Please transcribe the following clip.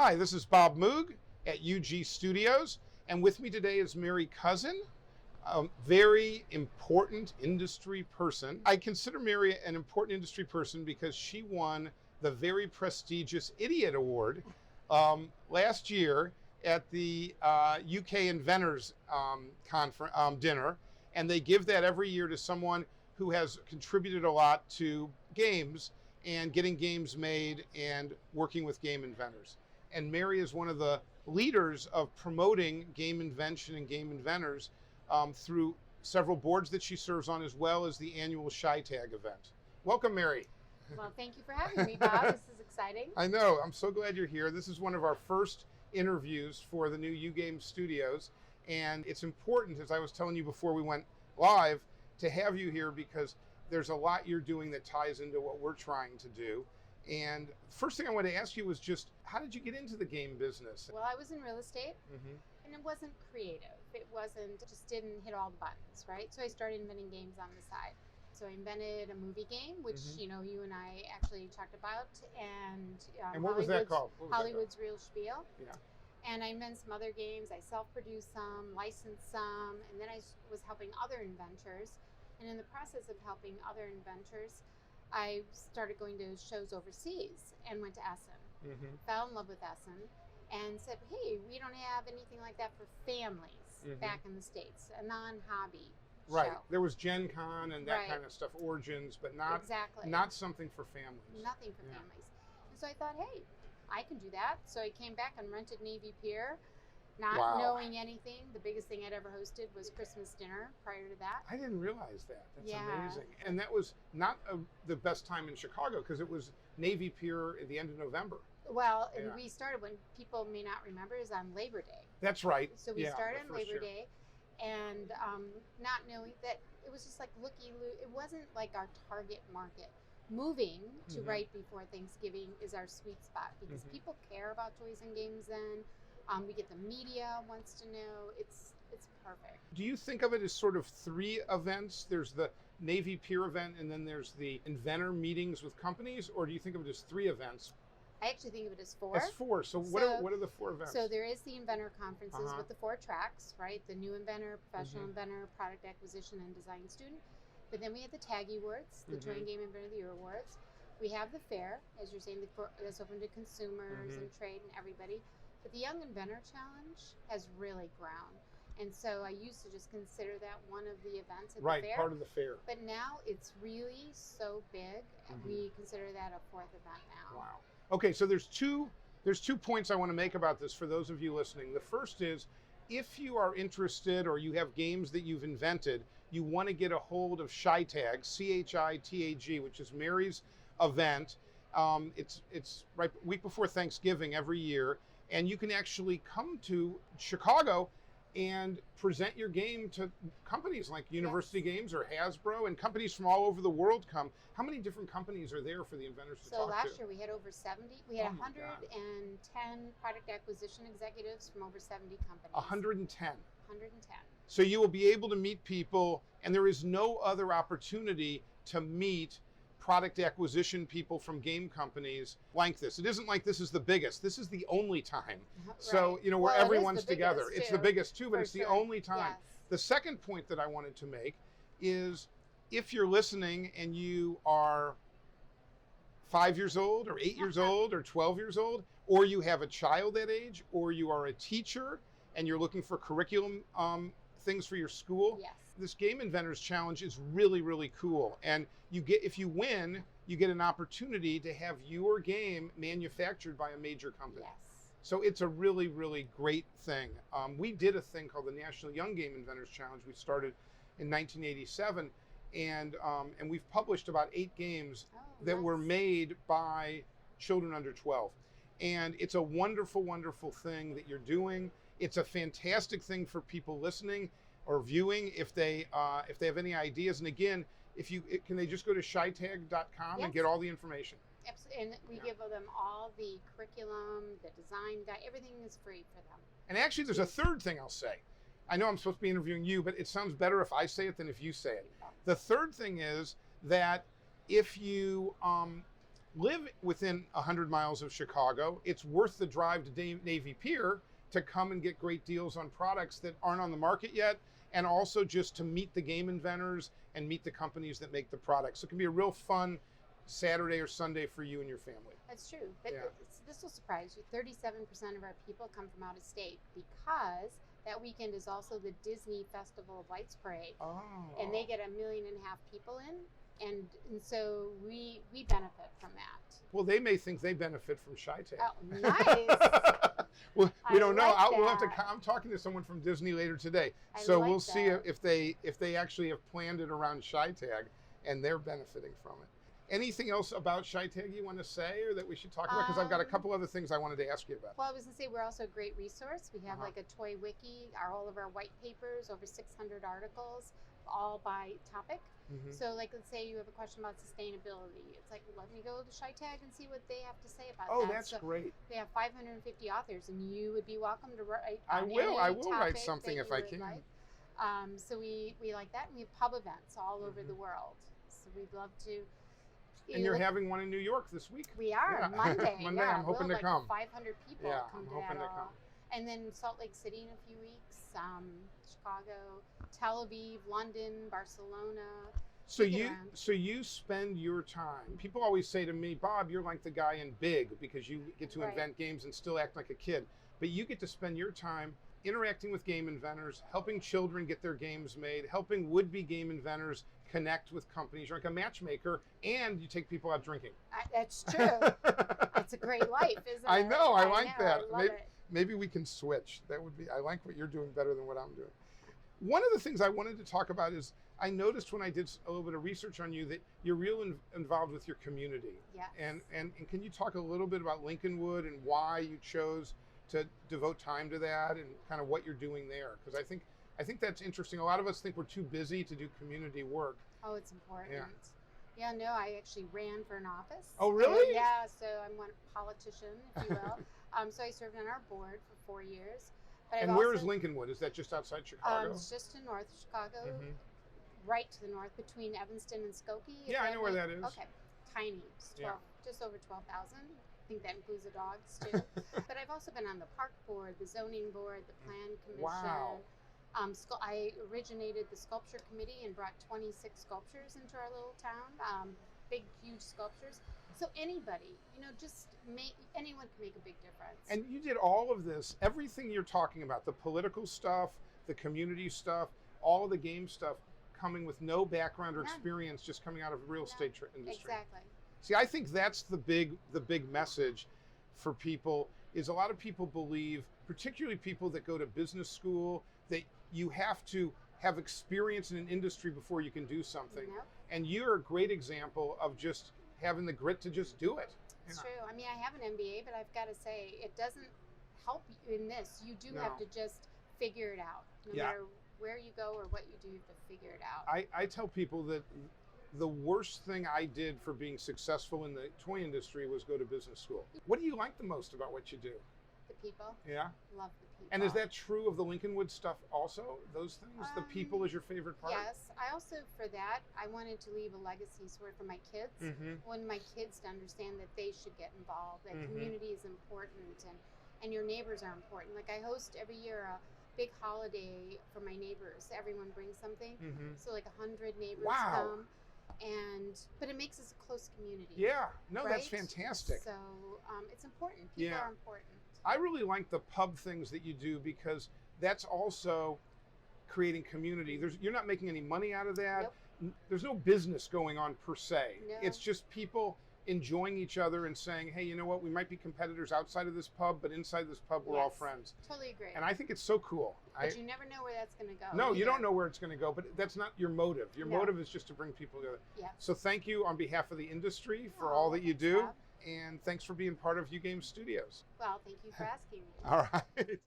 Hi, this is Bob Moog at UG Studios, and with me today is Mary Couzin, a very important industry person. I consider Mary an important industry person because she won the very prestigious Idiot Award last year at the UK Inventors dinner, and they give that every year to someone who has contributed a lot to games and getting games made and working with game inventors. And Mary is one of the leaders of promoting game invention and game inventors through several boards that she serves on, as well as the annual ChiTAG event. Welcome, Mary. Well, thank you for having me, Bob. This is exciting. I know. I'm so glad you're here. This is one of our first interviews for the new Young Game Studios. And it's important, as I was telling you before we went live, to have you here because there's a lot you're doing that ties into what we're trying to do. And first thing I wanted to ask you was just, how did you get into the game business? Well, I was in real estate, and it wasn't creative. It just didn't hit all the buttons, right? So I started inventing games on the side. So I invented a movie game, which you and I actually talked about, and what was that called? Hollywood's Real Spiel. Yeah. And I invented some other games. I self-produced some, licensed some, and then I was helping other inventors. And in the process of helping other inventors, I started going to shows overseas and went to Essen. Fell in love with Essen and said, hey, we don't have anything like that for families back in the States, a non-hobby show. There was Gen Con and that kind of stuff, Origins, but not something for families. Nothing for families. And so I thought, hey, I can do that. So I came back and rented Navy Pier. Not knowing anything. The biggest thing I'd ever hosted was Christmas dinner prior to that. I didn't realize that. That's amazing. And that was not the best time in Chicago because it was Navy Pier at the end of November. Well, and we started, when people may not remember, is on Labor Day. That's right. So we started on Labor Day, and not knowing that it was just like looky-loo. It wasn't like our target market. Moving to right before Thanksgiving is our sweet spot because people care about toys and games then. We get the media wants to know. It's perfect. Do you think of it as sort of three events? There's the Navy Pier event, and then there's the inventor meetings with companies, or do you think of it as three events? I actually think of it as four. As four. So what are the four events? So there is the inventor conferences with the four tracks, right? The new inventor, professional inventor, product acquisition, and design student. But then we have the TAGie Awards, the Young Game Inventor of the Year Awards. We have the fair, as you're saying, that's open to consumers and trade and everybody. But the Young Inventor Challenge has really grown. And so I used to just consider that one of the events at the fair. Right, part of the fair. But now it's really so big, we consider that a fourth event now. Wow. Okay, so there's two points I want to make about this for those of you listening. The first is, if you are interested or you have games that you've invented, you want to get a hold of ChiTAG, ChiTAG, which is Mary's event. It's right week before Thanksgiving every year. And you can actually come to Chicago and present your game to companies like University Games or Hasbro, and companies from all over the world come. How many different companies are there for the inventors to talk to? So last year we had over 70. We had 110 product acquisition executives from over 70 companies. 110. 110. So you will be able to meet people, and there is no other opportunity to meet product acquisition people from game companies like this. It isn't like this is the biggest. This is the only time. So, where everyone's together. It's the biggest too, but it's the only time. Yes. The second point that I wanted to make is, if you're listening and you are 5 years old or 8 years old or 12 years old, or you have a child that age, or you are a teacher and you're looking for curriculum things for your school. Yes. This Game Inventors Challenge is really, really cool. And if you win, you get an opportunity to have your game manufactured by a major company. Yes. So it's a really, really great thing. We did a thing called the National Young Game Inventors Challenge. We started in 1987, and we've published about 8 games that were made by children under 12. And it's a wonderful, wonderful thing that you're doing. It's a fantastic thing for people listening or viewing if they have any ideas. And again, can they just go to chitag.com and get all the information? Absolutely. And we give them all the curriculum, the design guide, everything is free for them. And actually, there's a third thing I'll say. I know I'm supposed to be interviewing you, but it sounds better if I say it than if you say it. The third thing is that if you live within 100 miles of Chicago, it's worth the drive to Navy Pier to come and get great deals on products that aren't on the market yet, and also just to meet the game inventors and meet the companies that make the products. So it can be a real fun Saturday or Sunday for you and your family. That's true. But Yeah. this will surprise you. 37% of our people come from out of state, because that weekend is also the Disney Festival of Lights Parade. Oh. And they get 1.5 million people in. And so we benefit from that. Well, they may think they benefit from ChiTAG. Oh, nice. Well, we don't know. like We'll have to. that. I'm talking to someone from Disney later today, I so like we'll see that. if they actually have planned it around ChiTAG, and they're benefiting from it. Anything else about ChiTAG you want to say, or that we should talk about? Because I've got a couple other things I wanted to ask you about. Well, I was going to say we're also a great resource. We have Uh-huh. like a toy wiki, all of our white papers, over 600 articles, all by topic. Mhm. So, like, let's say you have a question about sustainability. It's like, let me go to ChiTAG and see what they have to say about Oh, that. that's So great. we have 550 authors, and you would be welcome to write. I on will any write topic something that if you I would can. like. So we like that, and we have pub events all over the world. So we'd love to. And you're having one in New York this week. We are Yeah. Monday. Monday, yeah, I'm hoping we'll to have come. 500 people Yeah, come I'm to hoping that. to come. And then Salt Lake City in a few weeks, Chicago, Tel Aviv, London, Barcelona. So Kick it you around. spend your time. People always say to me, Bob, you're like the guy in Big, because you get to Right. invent games and still act like a kid. But you get to spend your time interacting with game inventors, helping children get their games made, helping would-be game inventors connect with companies. You're like a matchmaker, and you take people out drinking. That's true. It's a great life, isn't it? I know. I like know, that. I love Maybe, it. maybe we can switch. That would be. I like what you're doing better than what I'm doing. One of the things I wanted to talk about is I noticed when I did a little bit of research on you that you're real involved with your community. Yes. And can you talk a little bit about Lincolnwood and why you chose to devote time to that, and kind of what you're doing there? Because I think that's interesting. A lot of us think we're too busy to do community work. Oh, it's important. Yeah. Yeah, no, I actually ran for an office. Oh, really? Yeah, so I'm one politician, if you will. So I served on our board for 4 years. But And where is Lincolnwood? Is that just outside Chicago? It's just in North Chicago, Mhm. right to the north, between Evanston and Skokie. if Yeah, I know where makes- that is. Okay, tiny, just, Yeah. just over 12,000. I think that includes the dogs too. But I've also been on the park board, the zoning board, the plan commission. Wow. I originated the sculpture committee and brought 26 sculptures into our little town. Big, huge sculptures. So anybody, anyone can make a big difference. And you did all of this, everything you're talking about, the political stuff, the community stuff, all of the game stuff, coming with no background or None. experience, just coming out of the real estate industry. Exactly. See, I think that's the big message for people. Is a lot of people believe, particularly people that go to business school, that you have to have experience in an industry before you can do something. Nope. And you're a great example of just having the grit to just do it. It's Yeah. true. I mean, I have an MBA, but I've got to say, it doesn't help you in this. You do have No. to just figure it out. No Yeah. matter where you go or what you do, you have to figure it out. I tell people that the worst thing I did for being successful in the toy industry was go to business school. What do you like the most about what you do? The people, Yeah. love the people. And is that true of the Lincolnwood stuff also? Those things? The people is your favorite part? Yes. I also, for that, I wanted to leave a legacy sort of for my kids. Mm-hmm. I wanted my kids to understand that they should get involved, that Mhm. community is important, and your neighbors are important. Like, I host every year a big holiday for my neighbors. Everyone brings something. Mm-hmm. So like 100 neighbors Wow. come, but it makes us a close community. Yeah. No, that's right? fantastic. So it's important. People Yeah. are important. I really like the pub things that you do, because that's also creating community. You're not making any money out of that. Nope. There's no business going on per se. No. It's just people enjoying each other and saying, hey, you know what, we might be competitors outside of this pub, but inside this pub we're all Yes. friends. Totally agree. And I think it's so cool. But you never know where that's going to go. No, you either. don't know where it's going to go, but that's not your motive. Your No. motive is just to bring people together. Yeah. So thank you on behalf of the industry for Oh, all that you thanks, do, Bob. and thanks for being part of Young Game Studios. Well, thank you for asking me. All right.